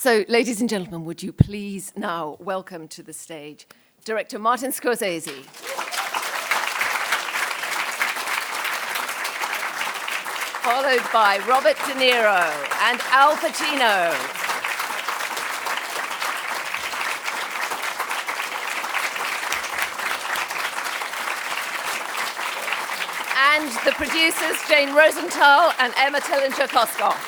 So, ladies and gentlemen, would you please now welcome to the stage Director Martin Scorsese. Followed by Robert De Niro and Al Pacino. And the producers, Jane Rosenthal and Emma Tillinger Koskoff.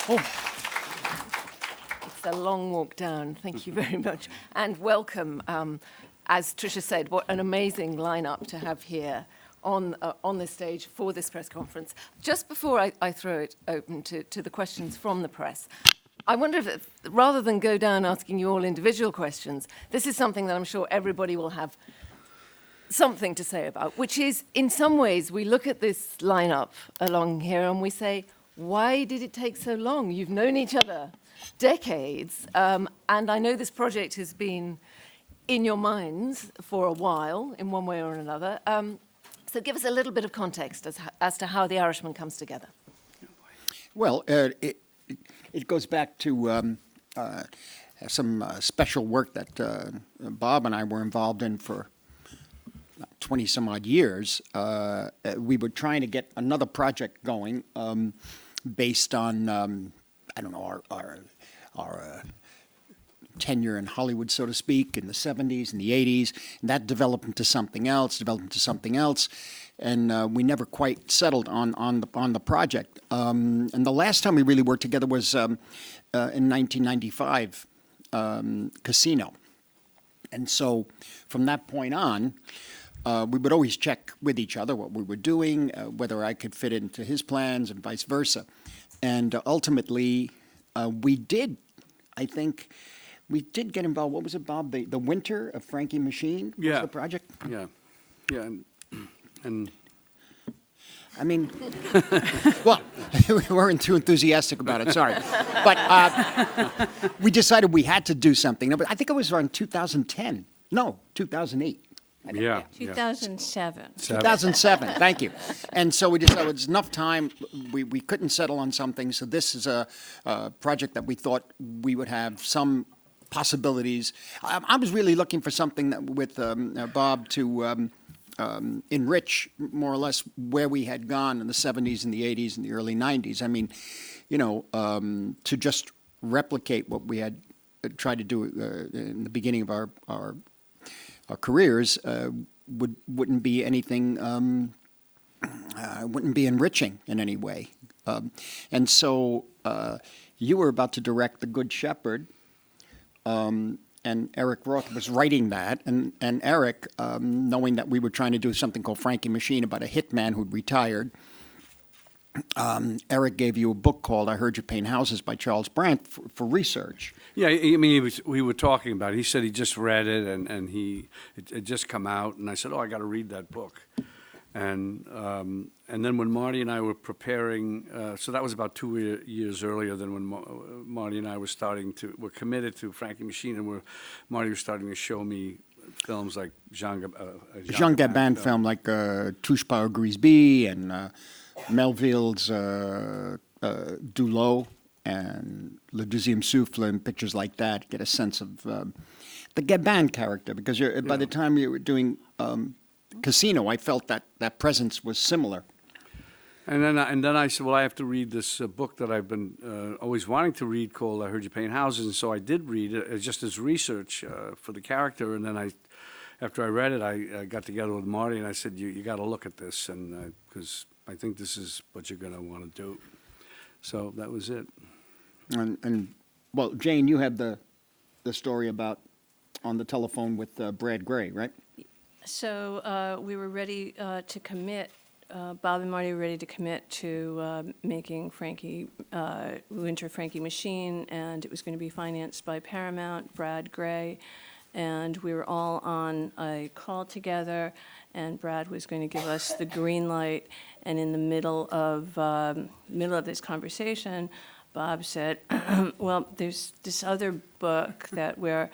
Oh. It's a long walk down. Thank you very much. And welcome. As Tricia said, what an amazing lineup to have here on this stage for this press conference. Just before I throw it open to the questions from the press, I wonder if, rather than go down asking you all individual questions, this is something that I'm sure everybody will have something to say about, which is, in some ways, we look at this lineup along here and we say, why did it take so long? You've known each other decades, and I know this project has been in your minds for a while, in one way or another. So give us a little bit of context as to how The Irishman comes together. Well, it goes back to some special work that Bob and I were involved in for 20 some odd years. We were trying to get another project going based on, I don't know, our tenure in Hollywood, so to speak, in the 70s and the 80s. And that developed into something else, and we never quite settled on the project. And the last time we really worked together was in 1995, Casino. And so from that point on, we would always check with each other what we were doing, whether I could fit into his plans and vice versa. And ultimately, we did get involved. What was it, Bob? The Winter of Frankie Machine was the project? Yeah. And I mean, well, we weren't too enthusiastic about it, sorry. But we decided we had to do something. I think it was around 2010. No, 2008. Yeah. 2007. 2007, thank you. And so we decided it was enough time. We couldn't settle on something, so this is a project that we thought we would have some possibilities. I was really looking for something that, with Bob to enrich more or less where we had gone in the 70s and the 80s and the early 90s. I mean, to just replicate what we had tried to do in the beginning of our careers wouldn't be anything, wouldn't be enriching in any way. And so you were about to direct The Good Shepherd, and Eric Roth was writing that. And Eric, knowing that we were trying to do something called Frankie Machine about a hitman who'd retired, Eric gave you a book called I Heard You Paint Houses by Charles Brandt for research. Yeah, I mean, we were talking about it. He said he just read it, and it had just come out, and I said, I got to read that book. And then when Marty and I were preparing, so that was about 2 years earlier than when Marty and I were committed to Frankie Machine, and Marty was starting to show me films like Jean Gabin film like Touche pas au Grisby and Melville's Dulot and Le Deuxième Souffle and pictures like that, get a sense of the Gabin character, because by the time you were doing Casino, I felt that presence was similar. And then I said, well, I have to read this book that I've been always wanting to read called I Heard You Paint Houses, and so I did read it just as research for the character, and then after I read it, I got together with Marty and I said, you got to look at this, and because I think this is what you're going to want to do. So that was it. And well, Jane, you had the story about on the telephone with Brad Gray, right? So we were ready to commit. Bob and Marty were ready to commit to making Winter Frankie Machine, and it was going to be financed by Paramount, Brad Gray, and we were all on a call together, and Brad was going to give us the green light. And in the middle of this conversation, Bob said, well, there's this other book that we're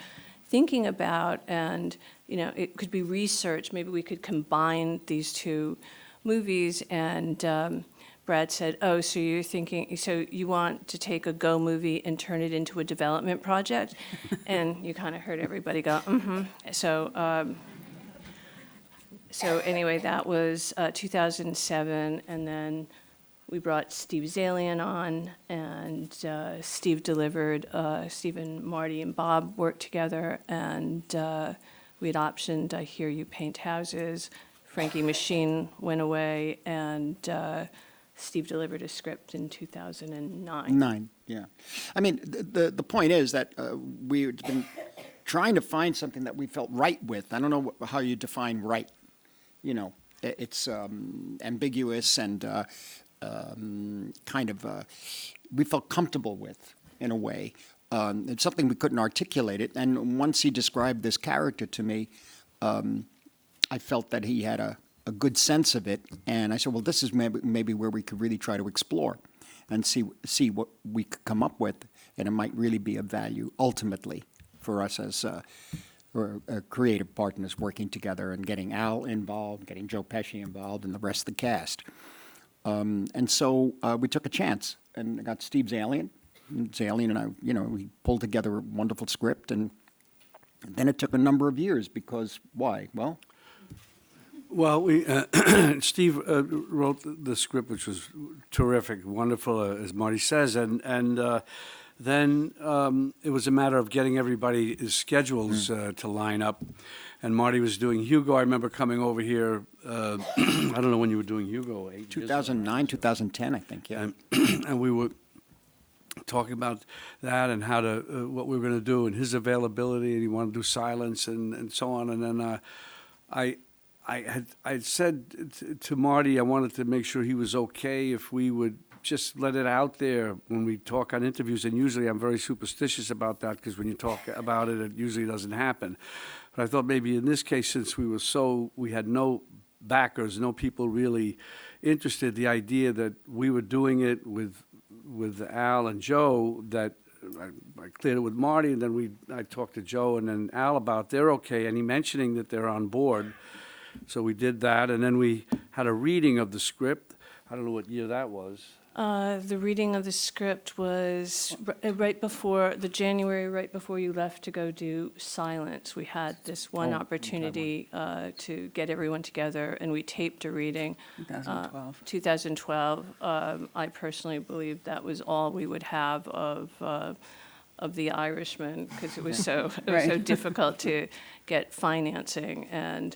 thinking about, and, it could be research. Maybe we could combine these two movies. And Brad said, "Oh, so you're thinking, so you want to take a Go movie and turn it into a development project?" And you kind of heard everybody go, "Mm-hmm." So anyway, that was 2007, and then we brought Steve Zalian on, and Steve delivered. Steve and Marty and Bob worked together, and we had optioned I Hear You Paint Houses. Frankie Machine went away, and Steve delivered a script in 2009. 9, yeah. I mean, the point is that we've been trying to find something that we felt right with. I don't know how you define right. It's ambiguous and kind of we felt comfortable with in a way. It's something we couldn't articulate it. And once he described this character to me, I felt that he had a good sense of it. And I said, well, this is maybe where we could really try to explore and see what we could come up with. And it might really be of value ultimately for us as creative partners working together and getting Al involved, getting Joe Pesci involved, and the rest of the cast. And so we took a chance and got Steve Zalian. Zalian and I, we pulled together a wonderful script, and then it took a number of years because why? Well, Steve wrote the script, which was terrific, wonderful, as Marty says, and then it was a matter of getting everybody's schedules to line up. And Marty was doing Hugo. I remember coming over here, I don't know when you were doing Hugo, 8 2009, 2010, I think, yeah. And we were talking about that and how to, what we were going to do and his availability, and he wanted to do silence and so on. And then I had said to Marty I wanted to make sure he was okay if we would just let it out there when we talk on interviews. And usually I'm very superstitious about that because when you talk about it, it usually doesn't happen. But I thought maybe in this case, since we had no backers, no people really interested, the idea that we were doing it with Al and Joe, that I cleared it with Marty, and then I talked to Joe and then Al about they're okay, and he mentioning that they're on board. So we did that, and then we had a reading of the script. I don't know what year that was. The reading of the script was right before you left to go do Silence. We had this one opportunity to get everyone together, and we taped a reading. 2012. 2012. I personally believe that was all we would have of The Irishman, because it was so difficult to get financing. And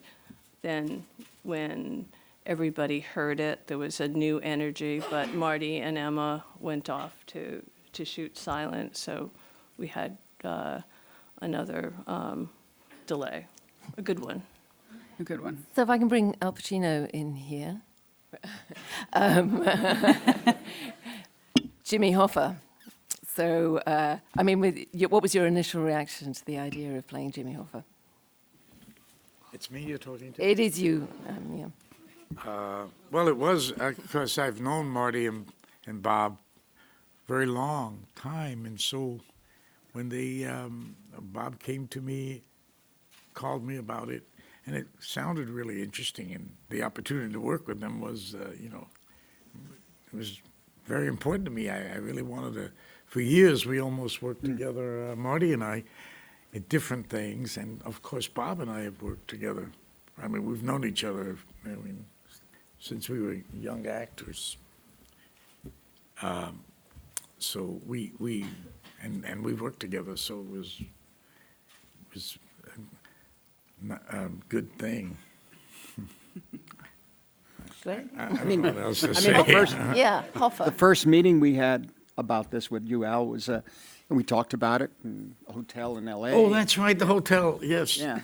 then when everybody heard it, there was a new energy, but Marty and Emma went off to shoot Silence, so we had another delay, a good one. A good one. So if I can bring Al Pacino in here. Jimmy Hoffa. So, what was your initial reaction to the idea of playing Jimmy Hoffa? It's me you're talking to? It is you, yeah. Well, it was, because I've known Marty and Bob very long time, and so when Bob came to me, called me about it, and it sounded really interesting, and the opportunity to work with them was, it was very important to me. I really wanted to, for years we almost worked together, Marty and I, at different things, and of course Bob and I have worked together. I mean, we've known each other, since we were young actors. So we we've worked together, so it was a good thing. Great. I don't know what else to I say. mean, Yeah, the Hoffa. first meeting we had about this with you, Al, was, and we talked about it in a hotel in L.A. Oh, that's right, the hotel, yes. Yeah.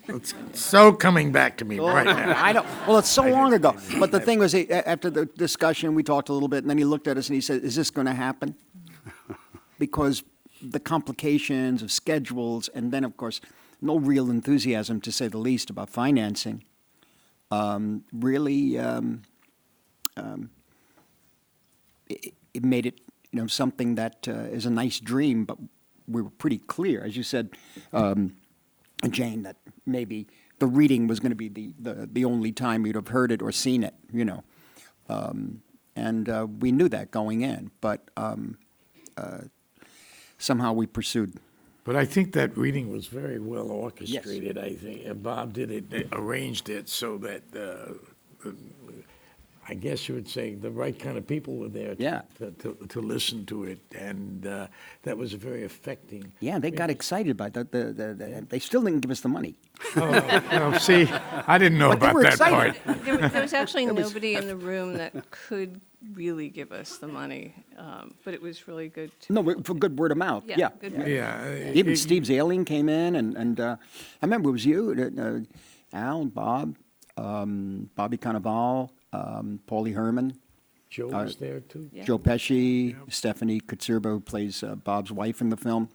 It's so coming back to me right now. I know. Well, it's so long ago. But the thing was, after the discussion, we talked a little bit, and then he looked at us and he said, "Is this going to happen?" Because the complications of schedules, and then, of course, no real enthusiasm, to say the least, about financing, really, it made it, something that is a nice dream, but we were pretty clear. As you said, Jane, that maybe the reading was going to be the only time you'd have heard it or seen it, you know. And we knew that going in, but somehow we pursued. But I think that reading was very well orchestrated. I think Bob did it, arranged it so that I guess you would say the right kind of people were there to listen to it, and that was very affecting. Yeah, they got excited by they still didn't give us the money. Oh, see, I didn't know But they about were that excited. part. There was actually nobody in the room that could really give us the money, but it was really good. No, for good word of mouth. Yeah. Good word. Yeah, Even Steve Zalian came in, and I remember it was you, Al, Bob, Bobby Cannavale, Paulie Herman, Joe was there too. Yeah. Joe Pesci, Stephanie Kotzerba, who plays Bob's wife in the film.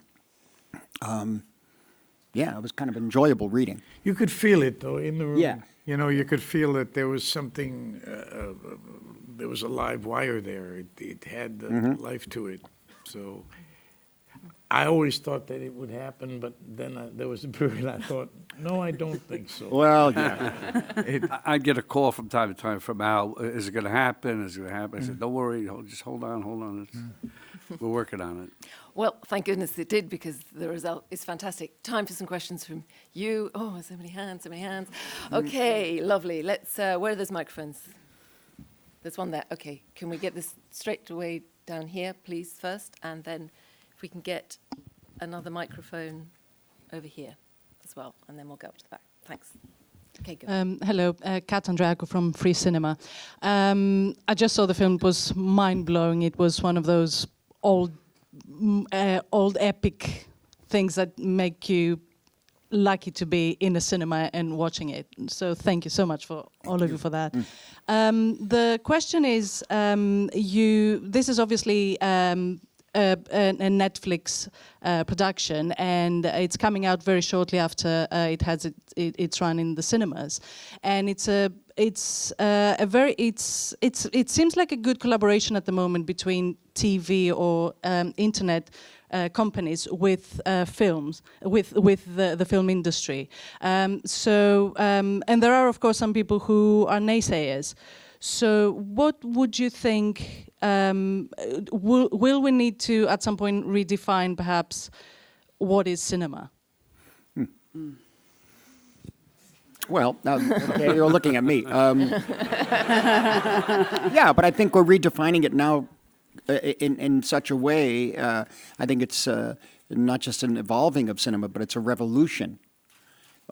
Yeah, it was kind of enjoyable reading. You could feel it though in the room. Yeah. You know, you could feel that there was something. There was a live wire there. It had life to it. So I always thought that it would happen, but then there was a period I thought, no, I don't think so. Well, yeah. I'd get a call from time to time from Al, is it going to happen? Is it going to happen? I said, don't worry, just hold on. We're working on it. Well, thank goodness it did, because the result is fantastic. Time for some questions from you. Oh, so many hands. Okay, lovely. Let's, where are those microphones? There's one there. Okay, can we get this straight away down here, please, first? And then if we can get another microphone over here as well, and then we'll go up to the back. Thanks. Okay, go. Hello, Kat Andriaco from Free Cinema. I just saw the film. It was mind-blowing. It was one of those old epic things that make you lucky to be in a cinema and watching it. So thank you so much for all of you for that. The question is, this is obviously a Netflix production, and it's coming out very shortly after it has its run in the cinemas, and it seems like a good collaboration at the moment between TV or internet companies with films, with the film industry. And there are, of course, some people who are naysayers. So what would you think, will we need to, at some point, redefine, perhaps, what is cinema? Well, okay, you're looking at me. Yeah, but I think we're redefining it now in such a way. I think it's not just an evolving of cinema, but it's a revolution.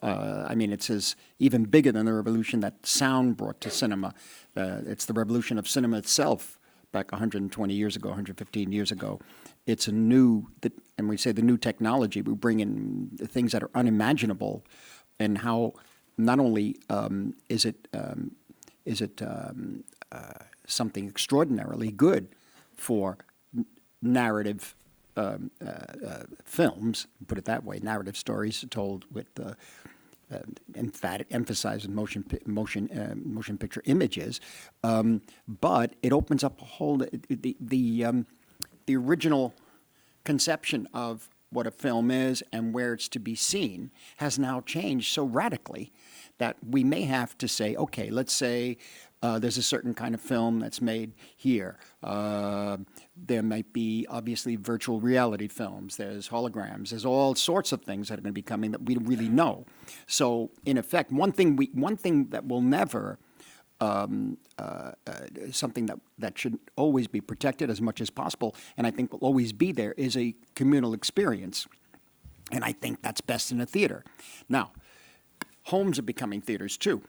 I mean, it's even bigger than the revolution that sound brought to cinema. It's the revolution of cinema itself back 120 years ago, 115 years ago. It's and we say the new technology, we bring in things that are unimaginable, and how not only is it something extraordinarily good for narrative films, put it that way, narrative stories told with emphasizing motion picture images, but it opens up a whole the original conception of what a film is and where it's to be seen has now changed so radically that we may have to say, okay, let's say there's a certain kind of film that's made here. There might be, obviously, virtual reality films. There's holograms. There's all sorts of things that are going to be coming that we don't really know. So, in effect, one thing that will never, something that should always be protected as much as possible, and I think will always be there, is a communal experience. And I think that's best in a theater. Now, homes are becoming theaters too.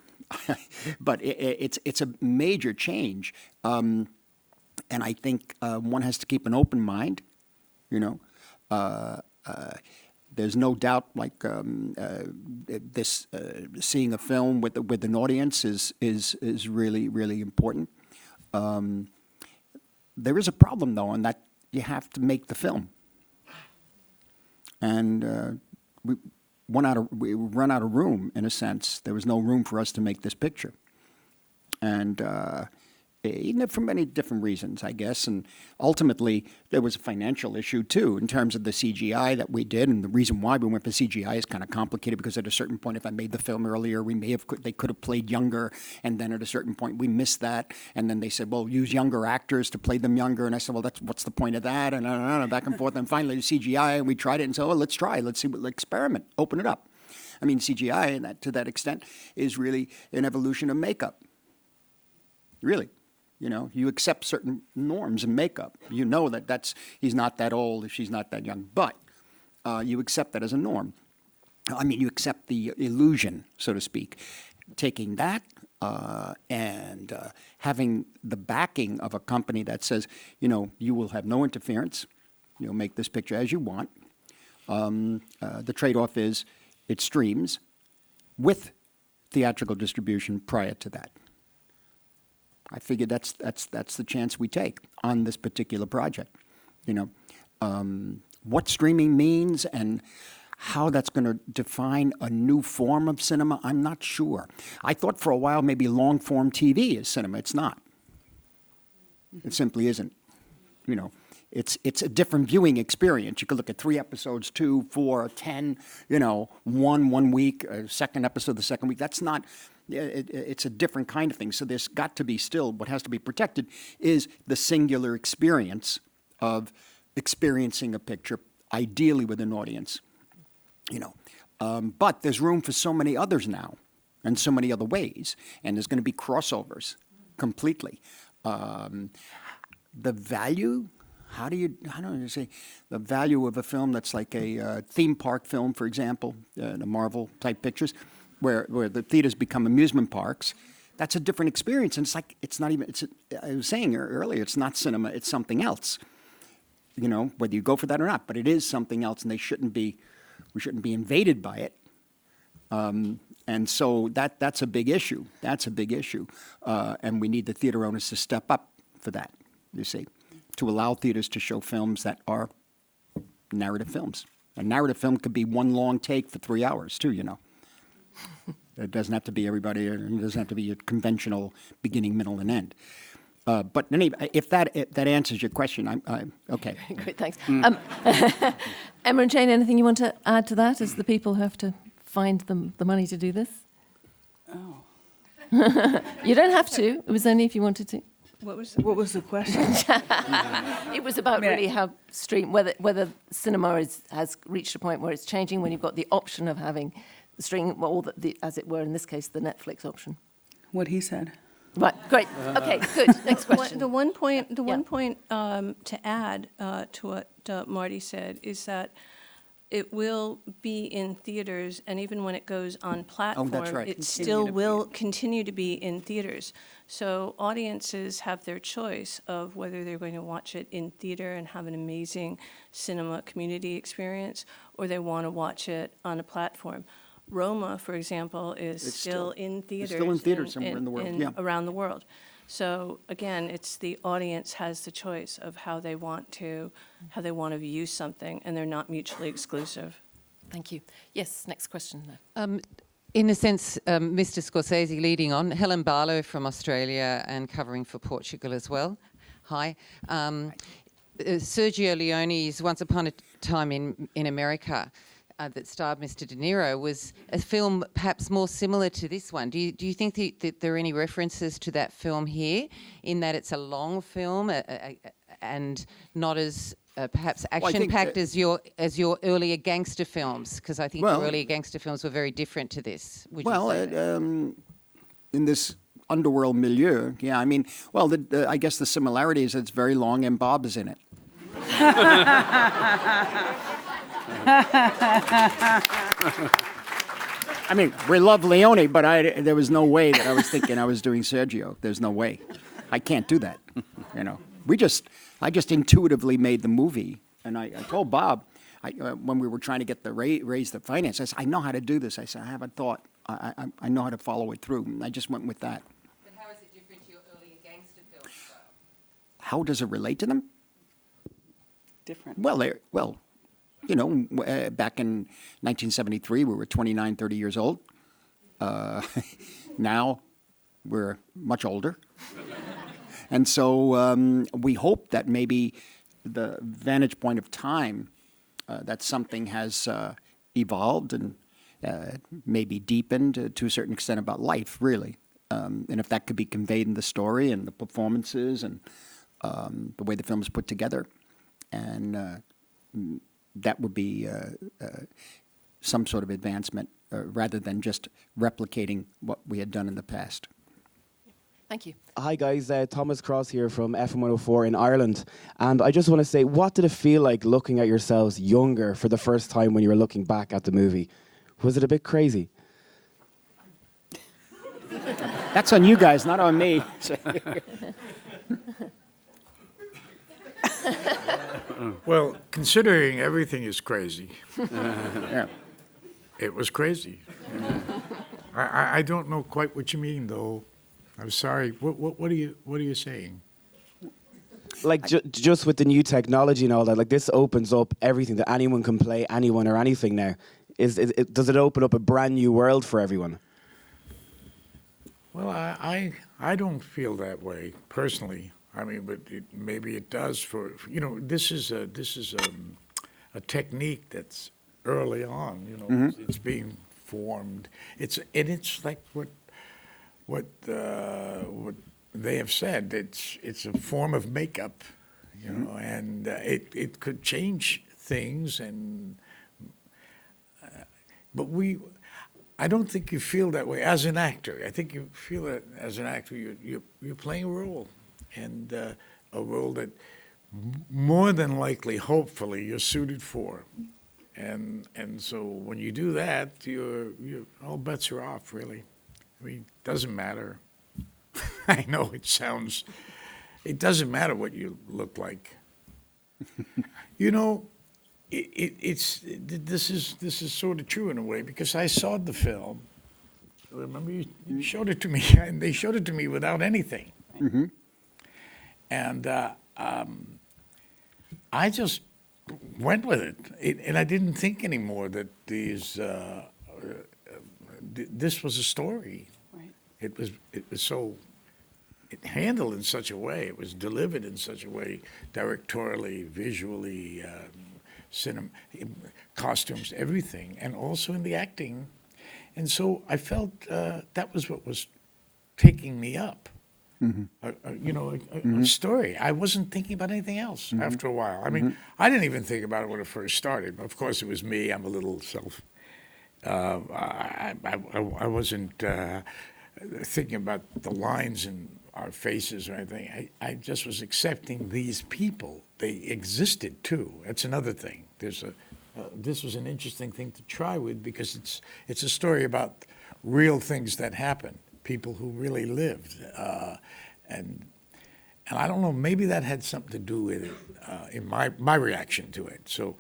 But it's a major change, and I think one has to keep an open mind. You know, there's no doubt like seeing a film with an audience is really important. There is a problem though, in that you have to make the film, and we run out of room, in a sense. There was no room for us to make this picture. And For many different reasons, I guess. And ultimately, there was a financial issue, too, in terms of the CGI that we did. And the reason why we went for CGI is kind of complicated because at a certain point, if I made the film earlier, they could have played younger. And then at a certain point, we missed that. And then they said, well, use younger actors to play them younger. And I said, well, what's the point of that? And back and forth. And finally, the CGI, and we tried it and said, oh, let's try. Let's see, let's experiment, open it up. I mean, CGI, to that extent, is really an evolution of makeup. Really. You know, you accept certain norms in makeup. You know he's not that old, she's not that young, but you accept that as a norm. I mean, you accept the illusion, so to speak. Taking that and having the backing of a company that says, you know, you will have no interference. You'll make this picture as you want. The trade-off is it streams with theatrical distribution prior to that. I figured that's the chance we take on this particular project. You know, what streaming means and how that's going to define a new form of cinema, I'm not sure. I thought for a while maybe long-form TV is cinema. It's not. It simply isn't. You know, it's a different viewing experience. You could look at 3 episodes, 2, 4, 10. You know, one week, second episode the second week. That's not. It's a different kind of thing. So there's got to be still, what has to be protected is the singular experience of experiencing a picture, ideally with an audience, you know. But there's room for so many others now and so many other ways, and there's going to be crossovers completely. The value, how do you say, the value of a film that's like a theme park film, for example, the Marvel type pictures, where the theaters become amusement parks, that's a different experience. And I was saying earlier, it's not cinema, it's something else. You know, whether you go for that or not, but it is something else, and we shouldn't be invaded by it. And so that's a big issue. That's a big issue. And we need the theater owners to step up for that, you see, to allow theaters to show films that are narrative films. A narrative film could be one long take for 3 hours, too, you know. It doesn't have to be everybody. It doesn't have to be a conventional beginning, middle, and end. But anyway, if that answers your question, I'm okay. Great, thanks. Emma and Jane, anything you want to add to that as the people who have to find the money to do this? Oh. You don't have to. It was only if you wanted to. What was the question? It was about really how whether cinema has reached a point where it's changing when you've got the option of having streaming, or as it were, in this case, the Netflix option. What he said. Right, great. Okay, good. Next question. The one point to add to what Marty said is that it will be in theaters, and even when it goes on platform, right. it still will continue to be in theaters. So audiences have their choice of whether they're going to watch it in theater and have an amazing cinema community experience, or they want to watch it on a platform. Roma, for example, is still in theaters. It's still in theaters somewhere in the world, yeah. Around the world. So again, it's the audience has the choice of how they want to view something, and they're not mutually exclusive. Thank you. Yes, next question. In a sense, Mr. Scorsese leading on, Helen Barlow from Australia and covering for Portugal as well. Hi. Sergio Leone's Once Upon a Time in America that starred Mr. De Niro was a film perhaps more similar to this one. Do you think that there are any references to that film here, in that it's a long film and not as perhaps action-packed as your earlier gangster films? Because I think the earlier gangster films were very different to this. In this underworld milieu, yeah. I mean, I guess the similarity is it's very long and Bob is in it. I mean, we love Leone, but there was no way that I was thinking I was doing Sergio. There's no way. I can't do that. You know, I just intuitively made the movie, and I told Bob when we were trying to get raise the finance. I said, I know how to do this. I said, I haven't thought. I know how to follow it through. And I just went with that. But how is it different to your earlier gangster films, though? How does it relate to them? Different. Well, you know, back in 1973, we were 29, 30 years old. Now we're much older. And so we hope that maybe the vantage point of time, that something has evolved and maybe deepened to a certain extent about life, really. And if that could be conveyed in the story and the performances and the way the film is put together, and that would be some sort of advancement rather than just replicating what we had done in the past. Thank you. Hi guys, Thomas Cross here from FM 104 in Ireland, and I just want to say, what did it feel like looking at yourselves younger for the first time when you were looking back at the movie? Was it a bit crazy? That's on you guys, not on me. Well, considering everything is crazy, Yeah. it was crazy. I don't know quite what you mean, though. I'm sorry. What are you saying? Like just with the new technology and all that, like this opens up everything that anyone can play anyone or anything now. Does it open up a brand new world for everyone? Well, I don't feel that way personally. I mean, but maybe it does for this is a technique that's early on. It's being formed. It's like what they have said. It's a form of makeup, and it could change things. And but I don't think you feel that way as an actor. I think you feel that as an actor, you're playing a role, and a role that more than likely, hopefully, you're suited for. And so when you do that, you're all bets are off, really. I mean, it doesn't matter. I know it doesn't matter what you look like. This is sort of true in a way, because I saw the film. Remember, you showed it to me, and they showed it to me without anything. Mm-hmm. And I just went with it, and I didn't think anymore that this was a story. Right. It was so. It handled in such a way. It was delivered in such a way, directorially, visually, costumes, everything, and also in the acting. And so I felt that was what was taking me up. Mm-hmm. A story. I wasn't thinking about anything else after a while. I mean, I didn't even think about it when it first started. Of course, it was me. I'm a little I wasn't thinking about the lines in our faces or anything. I just was accepting these people. They existed too. That's another thing. This was an interesting thing to try with, because it's a story about real things that happened, people who really lived, and I don't know, maybe that had something to do with it in my reaction to it. So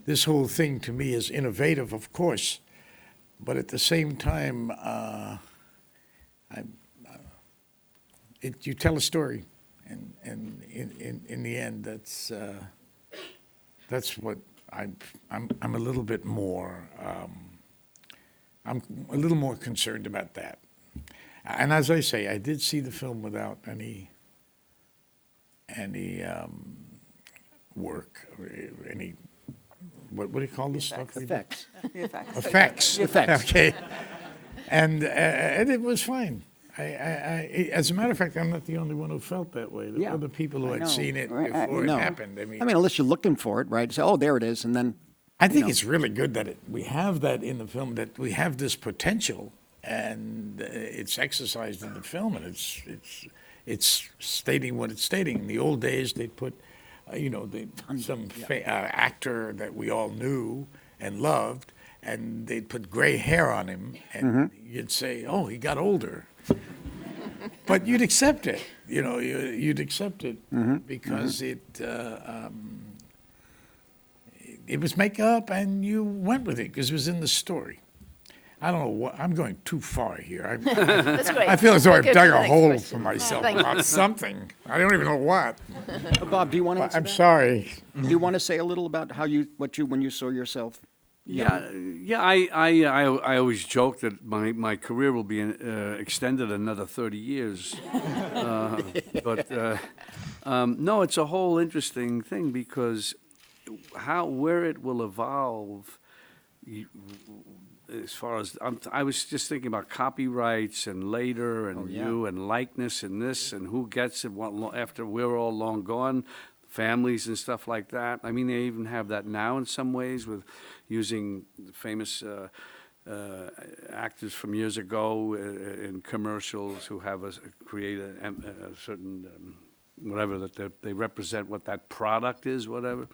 this whole thing to me is innovative, of course, but at the same time, you tell a story, and in the end, that's what I'm a little bit more. I'm a little more concerned about that. And as I say, I did see the film without any work, or any, what do you call this stuff? Effects. The effects. Effects. Effects. Okay. And it was fine. I, as a matter of fact, I'm not the only one who felt that way. There were Yeah, other people who I had know. seen it Right, before it No. happened. I mean, unless you're looking for it, right? Say, oh, there it is, and then. I think it's really good that we have that in the film, that we have this potential, and it's exercised in the film, and it's stating what it's stating. In the old days, they'd put, some actor that we all knew and loved, and they'd put gray hair on him, and you'd say, oh, he got older. But you'd accept it, you'd accept it because it was makeup, and you went with it because it was in the story. I don't know what, I'm going too far here. That's great. I feel as though We'll I've go to dug the a next hole question. for myself Thank you. about something. I don't even know what. Bob, do you want to answer I'm that? sorry. Do you want to say a little about when you saw yourself Yeah. I always joke that my career will be extended another 30 years. No, it's a whole interesting thing because where it will evolve. As far as I was just thinking about copyrights and later and and likeness and this and who gets it after we're all long gone, families and stuff like that. I mean, they even have that now in some ways with using famous actors from years ago in commercials who have create a certain whatever that they represent what that product is, whatever.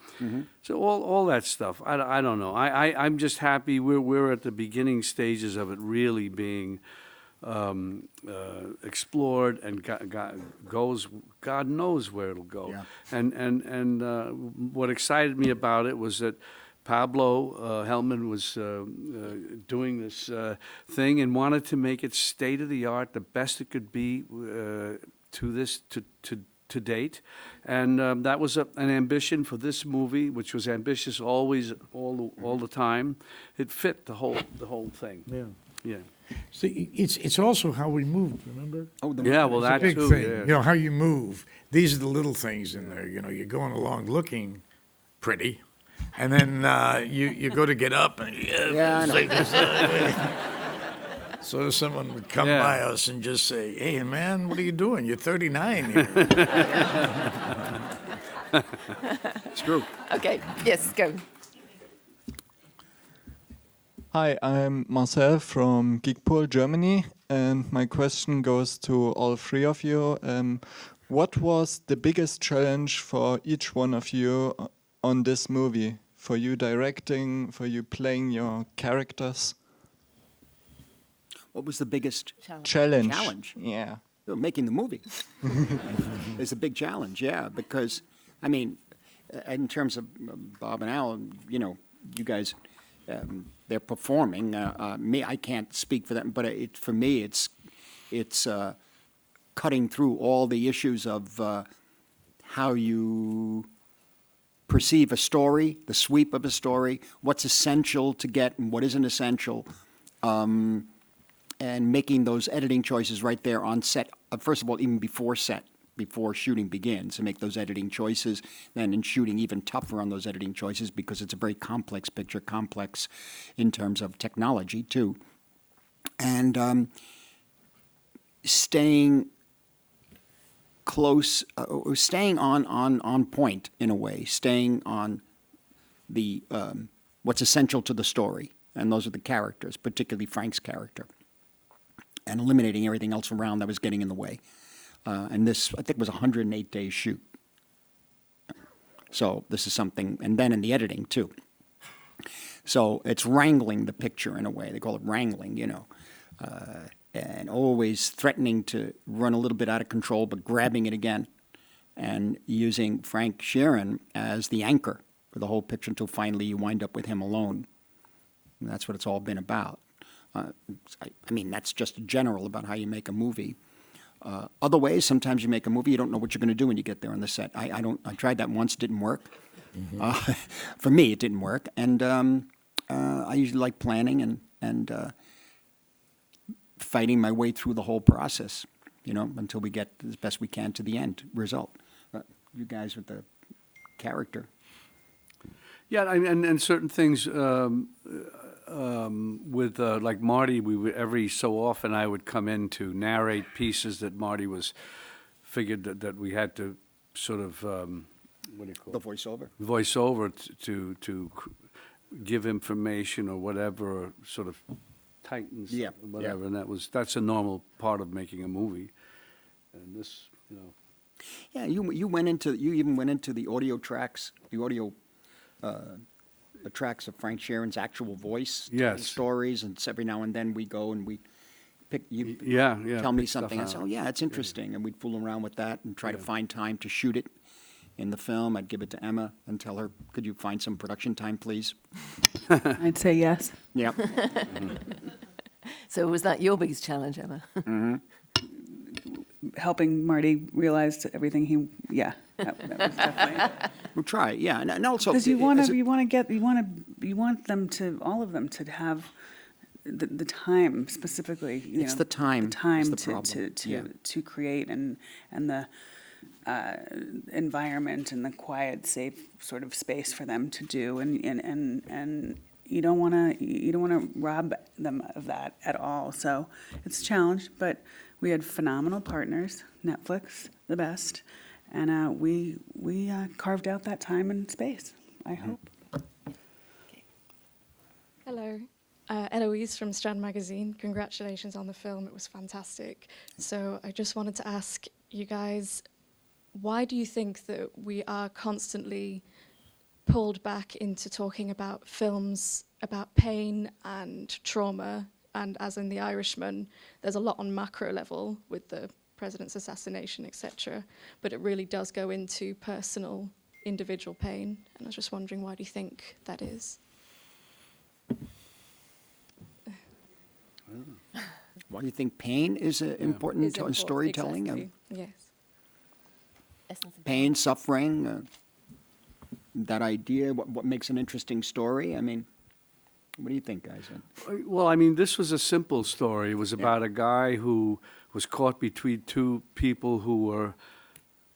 So all that stuff. I don't know. I'm just happy we're at the beginning stages of it really being explored and God knows where it'll go. Yeah. And what excited me about it was that Pablo Hellman was doing this thing and wanted to make it state of the art, the best it could be to date, and that was an ambition for this movie, which was ambitious always, all the time. It fit the whole thing. Yeah. See, it's also how we move, remember? Oh, Yeah, well, that Big too. thing, Yeah. you know, how you move. These are the little things in there, you know, you're going along looking pretty, and then you go to get up, and I know. so someone would come Yeah. by us and just say, "Hey, man, what are you doing? You're 39 here." It's true. Okay, yes, go. Hi, I'm Marcel from Geekpool, Germany, and my question goes to all three of you. What was the biggest challenge for each one of you on this movie? For you directing, for you playing your characters? What was the biggest Challenge. challenge? Yeah. Making the movie is a big challenge, yeah, because, I mean, in terms of Bob and Al, you know, you guys, they're performing. Me, I can't speak for them, but for me, it's cutting through all the issues of how you perceive a story, the sweep of a story, what's essential to get and what isn't essential, and making those editing choices right there on set. First of all, even before shooting begins, to make those editing choices. Then in shooting, even tougher on those editing choices because it's a very complex picture, complex in terms of technology too. And staying close, staying on point in a way, staying on the what's essential to the story, and those are the characters, particularly Frank's character, and eliminating everything else around that was getting in the way. And this, I think, was a 108-day shoot. So this is something, and then in the editing too. So it's wrangling the picture in a way. They call it wrangling, you know, and always threatening to run a little bit out of control, but grabbing it again, and using Frank Sheeran as the anchor for the whole picture until finally you wind up with him alone. And that's what it's all been about. I mean, that's just general about how you make a movie. Other ways, sometimes you make a movie, you don't know what you're going to do when you get there on the set. I tried that once, didn't work. For me, it didn't work. And I usually like planning and fighting my way through the whole process, you know, until we get as best we can to the end result. You guys with the character. Yeah, and certain things with like Marty, we would every so often I would come in to narrate pieces that Marty figured that we had to sort of what do you call The it? voiceover. Voice over to give information or whatever, or sort of tightens whatever, and that's a normal part of making a movie. And this, you know. Yeah, you even went into the audio tracks, the tracks of Frank Sheeran's actual voice, telling Yes. stories, and every now and then we go and we pick. You Yeah, tell me pick stuff something. I say, out. "Oh yeah, it's interesting," and we'd fool around with that and try to find time to shoot it in the film. I'd give it to Emma and tell her, "Could you find some production time, please?" I'd say yes. Yeah. So was that your biggest challenge, Emma? helping Marty realize everything he, that was definitely. We'll try, yeah, and also. Because you is it- want them to, all of them to have the time specifically, It's the time the time is the problem, yeah. to create and the environment and the quiet, safe sort of space for them to do, and you don't want to rob them of that at all. So it's a challenge, but we had phenomenal partners, Netflix, the best, and we carved out that time and space, I hope. Hello. Eloise from Strand Magazine. Congratulations on the film. It was fantastic. So I just wanted to ask you guys, why do you think that we are constantly pulled back into talking about films about pain and trauma? And as in The Irishman, there's a lot on macro level with the president's assassination, etc. But it really does go into personal, individual pain. And I was just wondering, why do you think that is? Why do you think pain is important Is to important, storytelling? exactly. Yes. Pain, suffering, that idea, what makes an interesting story? I mean, what do you think, guys? Well, I mean, this was a simple story. It was about a guy who was caught between two people who were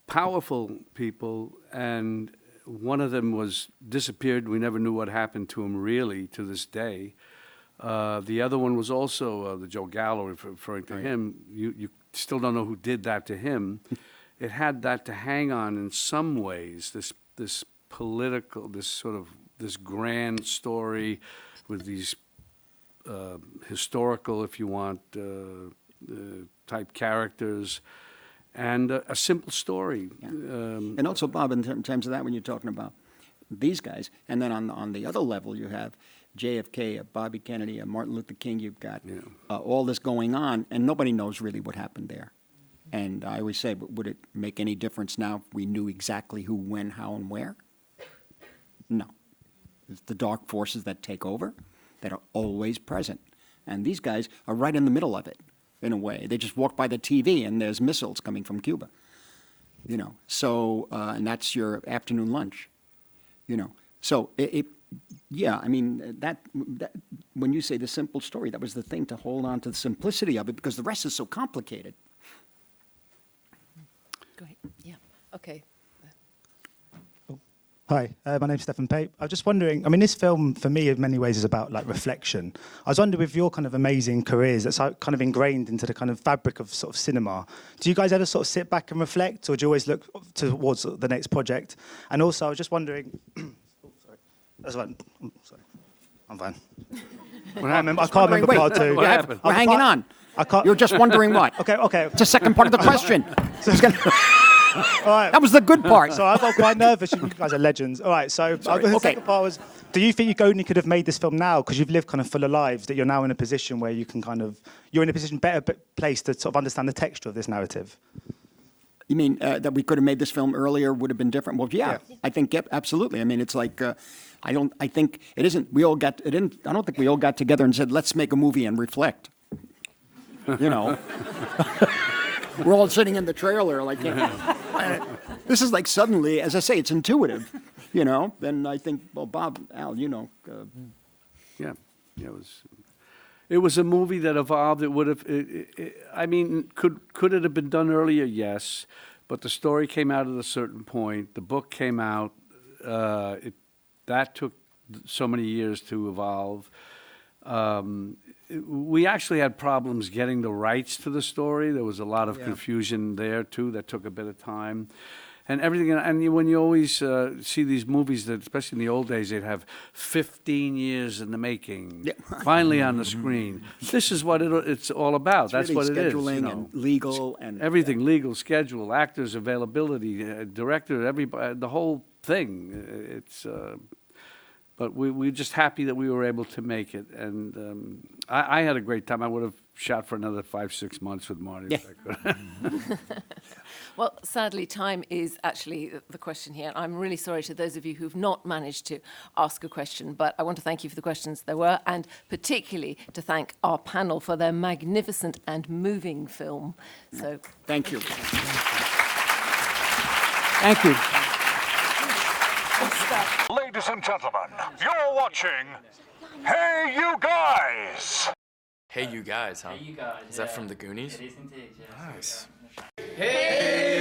powerful people, and one of them was disappeared. We never knew what happened to him, really, to this day. The other one was also the Joe Gallo, referring to him. You still don't know who did that to him. It had that to hang on in some ways, this political, this grand story with these historical, if you want, type characters, and a simple story. And also, Bob, in terms of that, when you're talking about these guys, and then on the other level, you have JFK, Bobby Kennedy, Martin Luther King. You've got all this going on, and nobody knows really what happened there. And I always say, but would it make any difference now if we knew exactly who, when, how, and where? No. It's the dark forces that take over that are always present. And these guys are right in the middle of it, in a way. They just walk by the TV, and there's missiles coming from Cuba. So, and that's your afternoon lunch. So yeah, I mean, that when you say the simple story, that was the thing, to hold on to the simplicity of it, because the rest is so complicated. Go ahead. Yeah. Okay. Hi, my name's Stephen Pape. I was just wondering, I mean, this film for me in many ways is about reflection. I was wondering, with your kind of amazing careers that's kind of ingrained into the kind of fabric of sort of cinema, do you guys ever sort of sit back and reflect, or do you always look towards the next project? And also, I was just wondering, that's fine. Sorry, I'm fine. I can't remember part two. What happened? We're hanging on. You're just wondering what? Okay. It's the second part of the question. All right. That was the good part. So I got quite nervous. You guys are legends. All right, so the second part was, do you think you only could have made this film now because you've lived kind of fuller lives, that you're now in a position where you can you're in a position better place to sort of understand the texture of this narrative? You mean that we could have made this film earlier, would have been different? Well, yeah. I think absolutely. I mean, it's like I think it isn't. I don't think we all got together and said, let's make a movie and reflect. We're all sitting in the trailer like, this is like suddenly, as I say, it's intuitive, Then I think, well, Bob, Al, It was a movie that evolved. It would have. I mean, could it have been done earlier? Yes, but the story came out at a certain point. The book came out. That took so many years to evolve. We actually had problems getting the rights to the story. There was a lot of confusion there too. That took a bit of time. And everything, and when you always see these movies that, especially in the old days, they'd have 15 years in the making, finally on the screen. This is what it's all about. That's really what it is. scheduling and legal and everything, legal, schedule, actors, availability, director, everybody, the whole thing. but we're just happy that we were able to make it. And I had a great time. I would have shot for another 5-6 months with Marty. If I could. Well, sadly, time is actually the question here. I'm really sorry to those of you who've not managed to ask a question, but I want to thank you for the questions there were, and particularly to thank our panel for their magnificent and moving film. So, Thank you. Thank you. Ladies and gentlemen, you're watching Hey You Guys! Hey You Guys, huh? Hey, you guys. Is that from the Goonies? It is indeed, yes. Nice. Hey,